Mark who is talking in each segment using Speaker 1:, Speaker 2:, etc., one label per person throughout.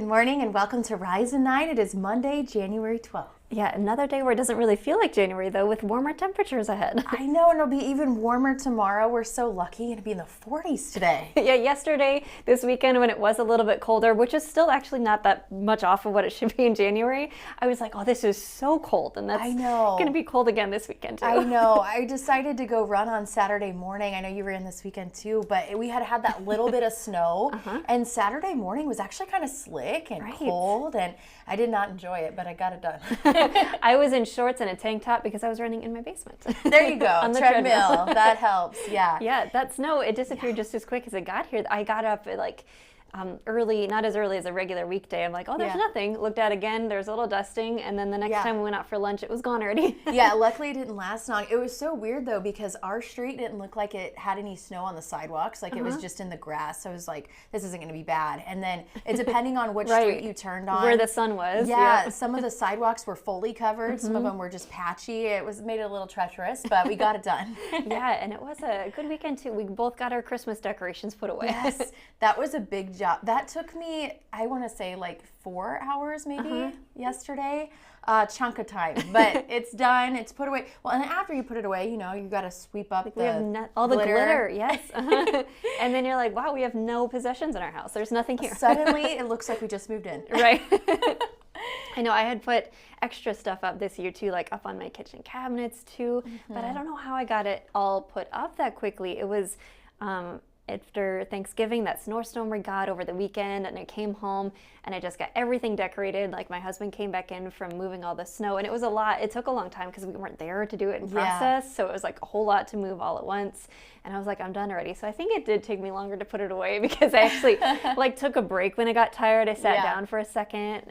Speaker 1: Good morning and welcome to Rise and 9. It is Monday, January 12th.
Speaker 2: Yeah, another day where it doesn't really feel like January, though, with warmer temperatures ahead.
Speaker 1: I know, and it'll be even warmer tomorrow. We're so lucky. It'll be in the 40s today.
Speaker 2: Yeah, yesterday, this weekend, when it was a little bit colder, which is still actually not that much off of what it should be in January, I was like, oh, this is so cold, and that's going to be cold again this weekend, too.
Speaker 1: I know. I decided to go run on Saturday morning. I know you ran this weekend, too, but we had that little bit of snow, and Saturday morning was actually kind of slick and cold, and I did not enjoy it, but I got it done.
Speaker 2: I was in shorts and a tank top because I was running in my basement.
Speaker 1: There you go. On the treadmill. That helps. Yeah.
Speaker 2: Yeah, that snow, it disappeared just as quick as it got here. I got up at early, not as early as a regular weekday. I'm like, oh, there's nothing. Looked out again, there's a little dusting, and then the next time we went out for lunch, it was gone already.
Speaker 1: Yeah, luckily it didn't last long. It was so weird, though, because our street didn't look like it had any snow on the sidewalks. Like, it was just in the grass. So I was like, this isn't going to be bad. And then, depending on which street you turned on.
Speaker 2: Where the sun was.
Speaker 1: Yeah, some of the sidewalks were fully covered. Some of them were just patchy. It made it a little treacherous, but we got it done.
Speaker 2: Yeah, and it was a good weekend, too. We both got our Christmas decorations put away.
Speaker 1: Yes, that was a big job. That took me, I want to say, like 4 hours maybe yesterday. Chunk of time, but it's done. It's put away. Well, and after you put it away, you got to sweep up
Speaker 2: all the glitter. Yes. And then you're like, wow, we have no possessions in our house. There's nothing here.
Speaker 1: Suddenly, it looks like we just moved in.
Speaker 2: Right. I know I had put extra stuff up this year too, like up on my kitchen cabinets too, but I don't know how I got it all put up that quickly. It was after Thanksgiving, that snowstorm we got over the weekend, and I came home and I just got everything decorated. Like, my husband came back in from moving all the snow, and it was a lot. It took a long time because we weren't there to do it in process, so it was like a whole lot to move all at once. And I was like, I'm done already. So I think it did take me longer to put it away because I actually took a break when I got tired. I sat down for a second,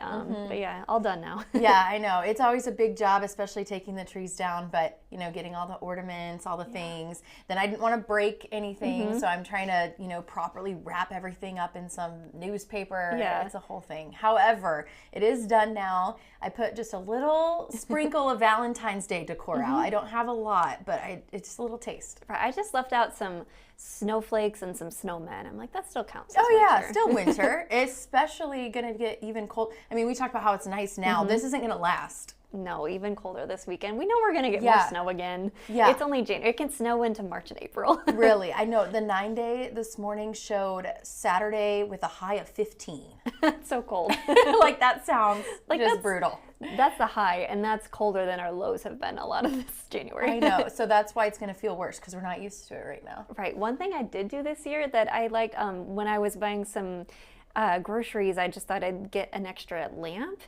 Speaker 2: but yeah, all done now.
Speaker 1: Yeah, I know. It's always a big job, especially taking the trees down, but getting all the ornaments, all the things. Then I didn't want to break anything, so I'm trying to, properly wrap everything up in some newspaper.
Speaker 2: Yeah.
Speaker 1: It's a whole thing. However, it is done now. I put just a little sprinkle of Valentine's Day decor out. I don't have a lot, but it's just a little taste.
Speaker 2: Right. I just left out some snowflakes and some snowmen. I'm like, that still counts.
Speaker 1: Oh yeah, still winter. Especially gonna get even cold. I mean, we talked about how it's nice now. This isn't gonna last.
Speaker 2: No, even colder this weekend. We know we're going to get more snow again.
Speaker 1: Yeah.
Speaker 2: It's only January. It can snow into March and April.
Speaker 1: Really. I know. The 9-day this morning showed Saturday with a high of 15.
Speaker 2: That's so cold.
Speaker 1: Like, that sounds just brutal.
Speaker 2: That's the high, and that's colder than our lows have been a lot of this January.
Speaker 1: I know. So that's why it's going to feel worse, because we're not used to it right now.
Speaker 2: Right. One thing I did do this year that I liked, when I was buying some groceries, I just thought I'd get an extra lamp.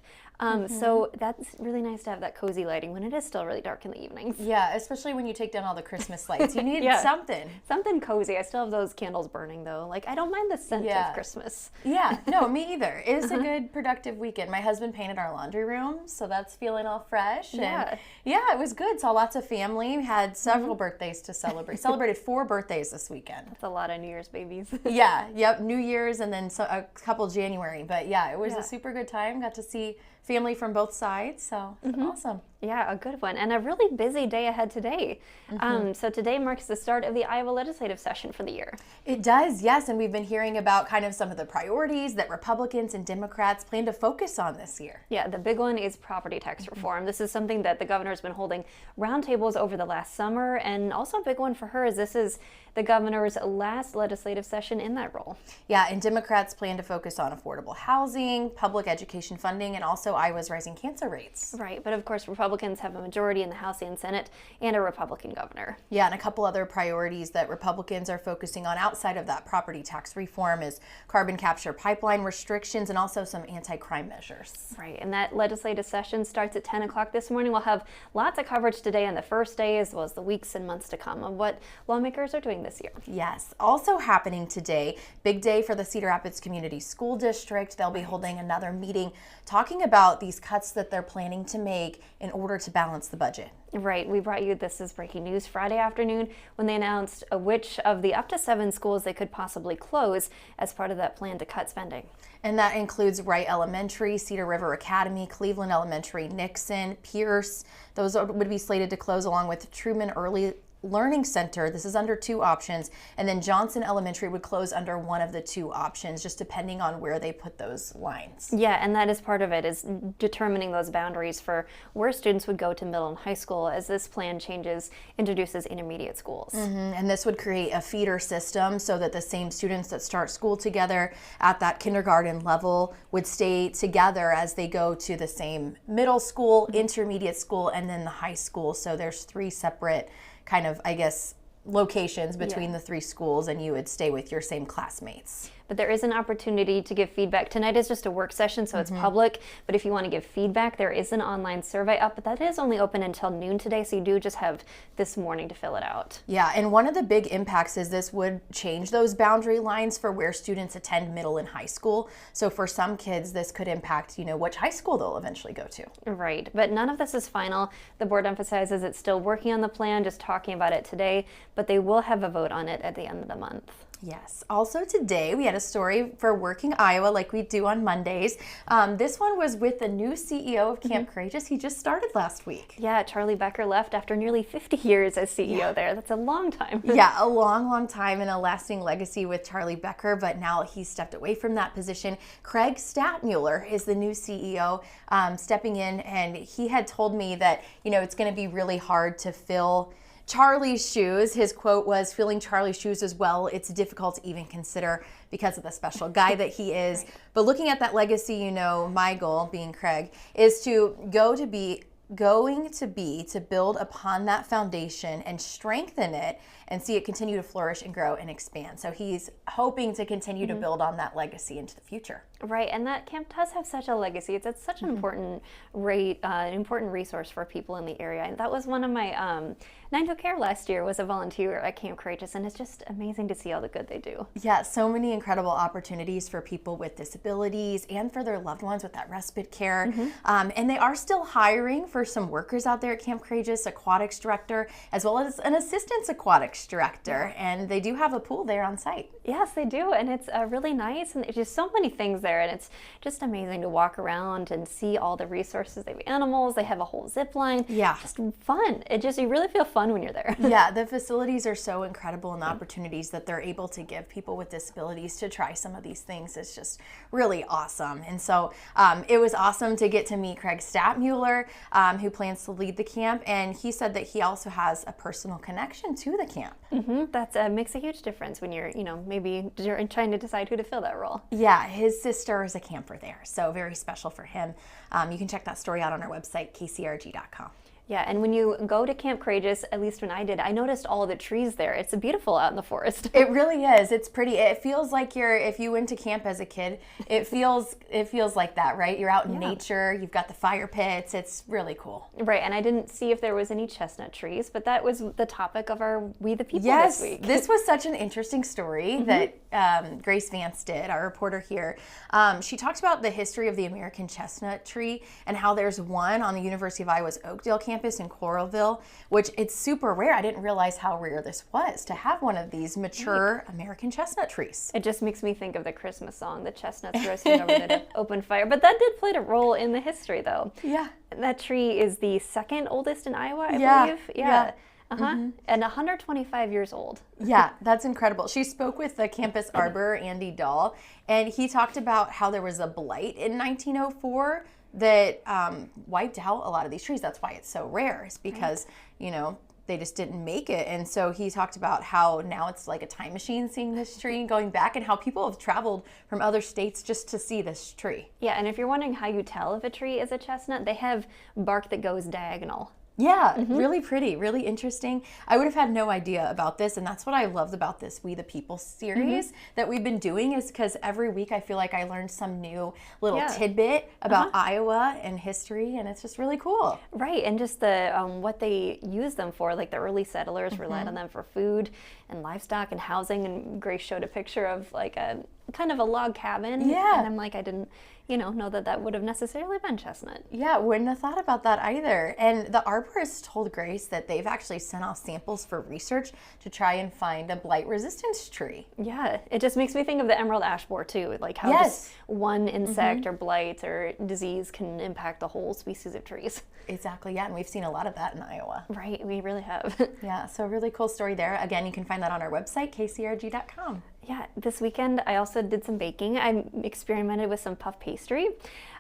Speaker 2: So that's really nice to have that cozy lighting when it is still really dark in the evenings.
Speaker 1: Yeah, especially when you take down all the Christmas lights. You need something.
Speaker 2: Something cozy. I still have those candles burning, though. Like, I don't mind the scent of Christmas.
Speaker 1: Yeah, no, me either. It was a good, productive weekend. My husband painted our laundry room, so that's feeling all fresh.
Speaker 2: Yeah.
Speaker 1: And yeah, it was good. Saw lots of family. We had several birthdays to celebrate. Celebrated 4 birthdays this weekend.
Speaker 2: That's a lot of New Year's babies.
Speaker 1: Yep, New Year's and then a couple January. But yeah, it was a super good time. Got to see family from both sides, so it's awesome.
Speaker 2: Yeah, a good one. And a really busy day ahead today. So today marks the start of the Iowa legislative session for the year.
Speaker 1: It does, yes. And we've been hearing about kind of some of the priorities that Republicans and Democrats plan to focus on this year.
Speaker 2: Yeah, the big one is property tax reform. This is something that the governor's been holding roundtables over the last summer. And also a big one for her is this is the governor's last legislative session in that role.
Speaker 1: Yeah, and Democrats plan to focus on affordable housing, public education funding, and also Iowa's rising cancer rates.
Speaker 2: Right, but of course Republicans have a majority in the House and Senate and a Republican governor.
Speaker 1: Yeah, and a couple other priorities that Republicans are focusing on outside of that property tax reform is carbon capture pipeline restrictions and also some anti-crime measures.
Speaker 2: Right, and that legislative session starts at 10 o'clock this morning. We'll have lots of coverage today on the first day as well as the weeks and months to come of what lawmakers are doing this year.
Speaker 1: Yes, also happening today, big day for the Cedar Rapids Community School District. They'll be holding another meeting talking about these cuts that they're planning to make in order to balance the budget.
Speaker 2: Right, we brought you this is breaking news Friday afternoon when they announced which of the up to 7 schools they could possibly close as part of that plan to cut spending.
Speaker 1: And that includes Wright Elementary, Cedar River Academy, Cleveland Elementary, Nixon, Pierce. Those would be slated to close along with Truman Early Learning Center, this is under 2 options, and then Johnson Elementary would close under one of the 2 options, just depending on where they put those lines.
Speaker 2: Yeah, and that is part of it, is determining those boundaries for where students would go to middle and high school, as this plan introduces intermediate schools.
Speaker 1: And this would create a feeder system so that the same students that start school together at that kindergarten level would stay together as they go to the same middle school, intermediate school, and then the high school. So there's 3 separate kind of, I guess, locations between the 3 schools, and you would stay with your same classmates.
Speaker 2: But there is an opportunity to give feedback. Tonight is just a work session, so it's public. But if you want to give feedback, there is an online survey up, but that is only open until noon today, so you do just have this morning to fill it out.
Speaker 1: Yeah, and one of the big impacts is this would change those boundary lines for where students attend middle and high school. So for some kids, this could impact, which high school they'll eventually go to.
Speaker 2: Right, but none of this is final. The board emphasizes it's still working on the plan, just talking about it today, but they will have a vote on it at the end of the month.
Speaker 1: Yes. Also today, we had a story for Working Iowa like we do on Mondays. This one was with the new CEO of Camp Courageous. He just started last week.
Speaker 2: Yeah, Charlie Becker left after nearly 50 years as CEO there. That's a long time.
Speaker 1: Yeah, a long, long time and a lasting legacy with Charlie Becker, but now he's stepped away from that position. Craig Stadtmuller is the new CEO stepping in, and he had told me that, it's going to be really hard to fill Charlie's shoes. His quote was, "Filling Charlie's shoes as well, it's difficult to even consider because of the special guy that he is." Right. But looking at that legacy, my goal, being Craig, is to build upon that foundation and strengthen it and see it continue to flourish and grow and expand. So he's hoping to continue to build on that legacy into the future.
Speaker 2: Right, and that camp does have such a legacy. It's such an important resource for people in the area. And that was one of my 9 to Care last year was a volunteer at Camp Courageous, and it's just amazing to see all the good they do.
Speaker 1: Yeah, so many incredible opportunities for people with disabilities and for their loved ones with that respite care. And they are still hiring for some workers out there at Camp Courageous, aquatics director, as well as an assistant aquatics director. And they do have a pool there on site.
Speaker 2: Yes, they do, and it's really nice, and there's just so many things there, and it's just amazing to walk around and see all the resources. They have animals, they have a whole zip line.
Speaker 1: Yeah.
Speaker 2: Just fun. You really feel fun when you're there.
Speaker 1: Yeah, the facilities are so incredible, and the opportunities that they're able to give people with disabilities to try some of these things is just really awesome. And so it was awesome to get to meet Craig Stadtmuller, who plans to lead the camp, and he said that he also has a personal connection to the camp.
Speaker 2: That makes a huge difference when you're, maybe you're trying to decide who to fill that role.
Speaker 1: Yeah, his sister is a camper there, so very special for him. You can check that story out on our website, kcrg.com.
Speaker 2: Yeah, and when you go to Camp Courageous, at least when I did, I noticed all the trees there. It's beautiful out in the forest.
Speaker 1: It really is. It's pretty. It feels like if you went to camp as a kid, it feels like that, right? You're out in nature, you've got the fire pits. It's really cool.
Speaker 2: Right, and I didn't see if there was any chestnut trees, but that was the topic of our We the People
Speaker 1: this
Speaker 2: week.
Speaker 1: This was such an interesting story that Grace Vance did, our reporter here. She talked about the history of the American chestnut tree and how there's one on the University of Iowa's Oakdale campus in Coralville, which it's super rare. I didn't realize how rare this was to have one of these mature American chestnut trees.
Speaker 2: It just makes me think of the Christmas song, the chestnuts roasting over the open fire. But that did play a role in the history, though.
Speaker 1: Yeah.
Speaker 2: That tree is the second oldest in Iowa, I believe.
Speaker 1: Yeah.
Speaker 2: And 125 years old.
Speaker 1: Yeah, that's incredible. She spoke with the campus arborer, Andy Dahl, and he talked about how there was a blight in 1904 that wiped out a lot of these trees. That's why it's so rare. It's because, they just didn't make it. And so he talked about how now it's like a time machine seeing this tree and going back, and how people have traveled from other states just to see this tree.
Speaker 2: Yeah, and if you're wondering how you tell if a tree is a chestnut, they have bark that goes diagonal.
Speaker 1: Yeah, really pretty, really interesting. I would have had no idea about this, and that's what I loved about this We the People series that we've been doing, is because every week I feel like I learned some new little tidbit about Iowa and history, and it's just really cool.
Speaker 2: Right, and just the what they use them for, like the early settlers relied on them for food and livestock and housing, and Grace showed a picture of like a kind of a log cabin.
Speaker 1: Yeah.
Speaker 2: And I'm like, I didn't, know that would have necessarily been chestnut.
Speaker 1: Yeah, wouldn't have thought about that either. And the arborist told Grace that they've actually sent off samples for research to try and find a blight resistance tree.
Speaker 2: Yeah, it just makes me think of the emerald ash borer too, like how just one insect or blight or disease can impact the whole species of trees.
Speaker 1: Exactly, yeah, and we've seen a lot of that in Iowa.
Speaker 2: Right, we really have.
Speaker 1: Yeah, so really cool story there. Again, you can find that on our website, kcrg.com.
Speaker 2: Yeah, this weekend I also did some baking. I experimented with some puff pastry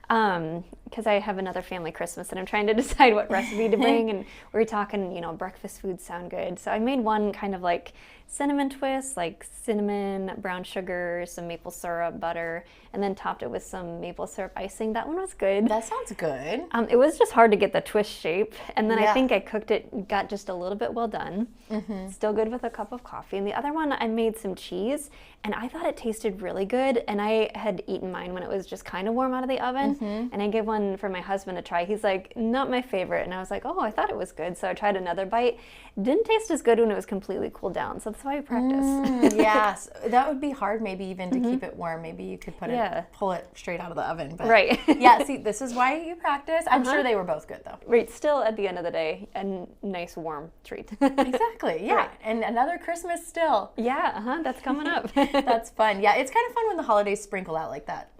Speaker 2: because I have another family Christmas and I'm trying to decide what recipe to bring. And we were talking, breakfast foods sound good. So I made one kind of like cinnamon twist, like cinnamon, brown sugar, some maple syrup, butter, and then topped it with some maple syrup icing. That one was good.
Speaker 1: That sounds good.
Speaker 2: It was just hard to get the twist shape. And then
Speaker 1: Yeah.
Speaker 2: I think I cooked it, got just a little bit well done. Still good with a cup of coffee. And the other one, I made some cheese and I thought it tasted really good. And I had eaten mine when it was just kind of warm out of the oven. And I gave one for my husband to try. He's like, not my favorite. And I was like, oh, I thought it was good. So I tried another bite. Didn't taste as good when it was completely cooled down. So that's why I practice.
Speaker 1: Yes, that would be hard maybe even to keep it warm. Maybe you could pull it straight out of the oven. But
Speaker 2: Right.
Speaker 1: yeah, see, this is why you practice. I'm sure they were both good though.
Speaker 2: Right. Still, at the end of the day, a nice warm treat.
Speaker 1: Exactly, yeah.
Speaker 2: Right.
Speaker 1: And another Christmas still.
Speaker 2: Yeah, that's coming up.
Speaker 1: That's fun. Yeah, it's kind of fun when the holidays sprinkle out like that.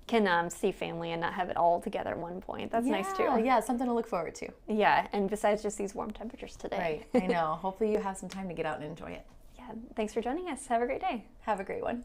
Speaker 2: Can see family and not have it all together at one point. That's nice too.
Speaker 1: Yeah, something to look forward to.
Speaker 2: Yeah, and besides just these warm temperatures today.
Speaker 1: Right, I know. Hopefully you have some time to get out and enjoy it.
Speaker 2: Yeah, thanks for joining us. Have a great day.
Speaker 1: Have a great one.